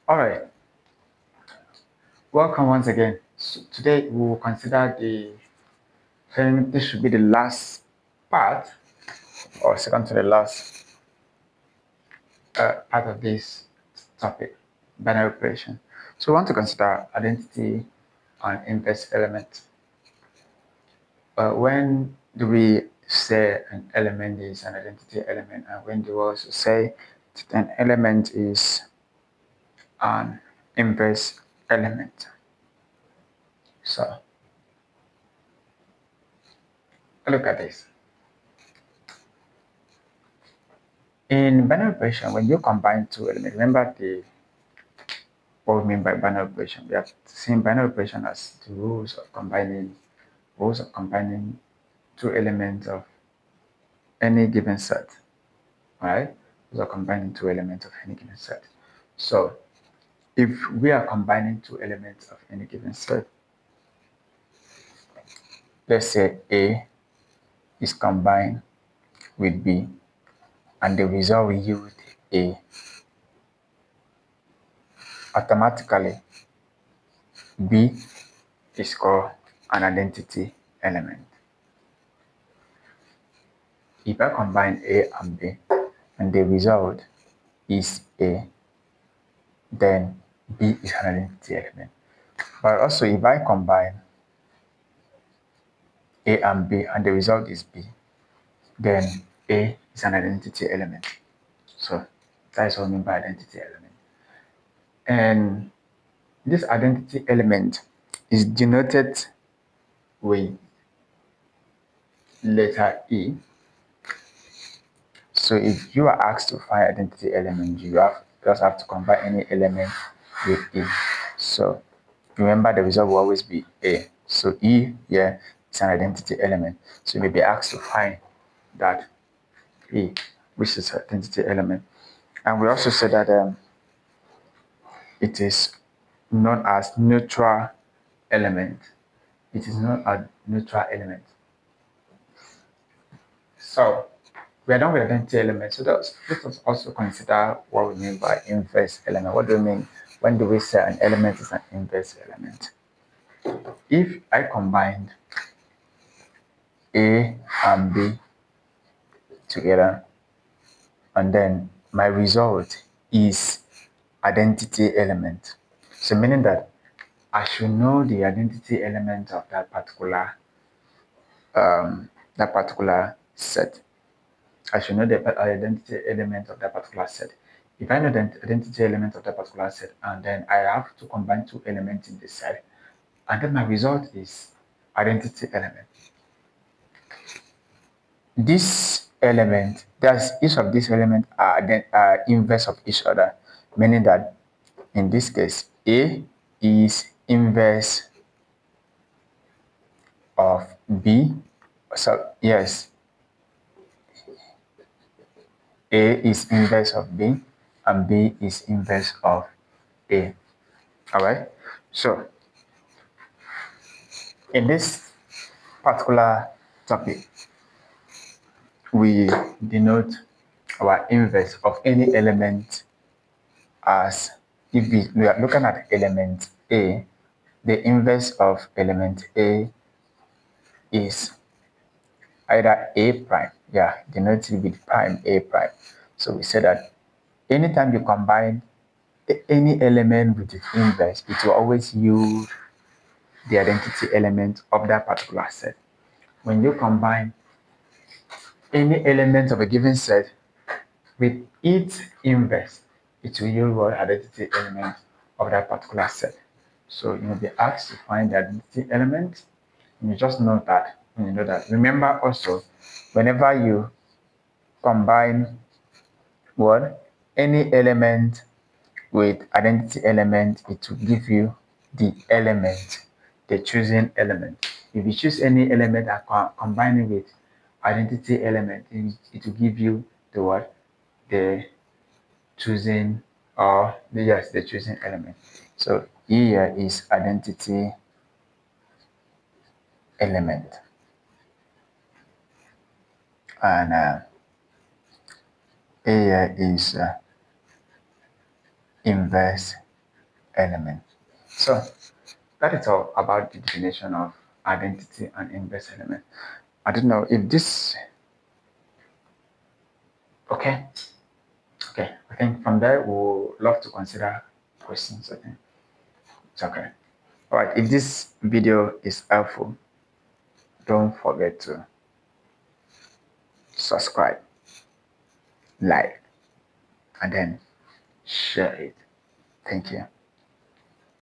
All right, welcome once again. So today we will consider this should be the last part or second to the last part of this topic, binary operation. So we want to consider identity and inverse element. When do we say an element is an identity element, and when do we also say that an element is an inverse element? So look at this. In binary operation, when you combine two elements, remember what we mean by binary operation. We have seen binary operation as the rules of combining two elements of any given set. Right? Rules of combining two elements of any given set. So if we are combining two elements of any given set, let's say A is combined with B, and the result will yield A. Automatically, B is called an identity element. If I combine A and B and the result is A, then B is an identity element. But also if I combine A and B and the result is B, then A is an identity element. So that is what I mean by identity element. And this identity element is denoted with letter E. So if you are asked to find identity element, you just have to combine any element with E. So remember the result will always be A. So E here is an identity element. So you may be asked to find that E, which is identity element. And we also said that it is known as neutral element. It is not a neutral element. So we are done with identity element. So let us also consider what we mean by inverse element. What do we mean when do we say an element is an inverse element? If I combined A and B together, and then my result is identity element. So meaning that I should know the identity element of that particular set. I should know the identity element of that particular set. If I know the identity element of that particular set, and then I have to combine two elements in the set, and then my result is identity element. This element, that's each of these elements are inverse of each other, meaning that in this case, A is inverse of B. So yes, A is inverse of B, and B is inverse of A. All right. So in this particular topic, we denote our inverse of any element as if we are looking at element A, the inverse of element A is either A prime, denoted with prime A prime. So we say that anytime you combine any element with its inverse, it will always yield the identity element of that particular set. When you combine any element of a given set with its inverse, it will yield what identity element of that particular set. So you will be asked to find the identity element, and you just know that. And you know that. Remember also, whenever you combine what any element with identity element, it will give you the element, the chosen element. If you choose any element and combine it with identity element, it will give you the what? The choosing the choosing element. So here is identity element, and here is inverse element. So that is all about the definition of identity and inverse element. I don't know if this okay. Okay, I think from there we'll love to consider questions. I think it's okay. All right, if this video is helpful, don't forget to subscribe, like, and then share it. Thank you.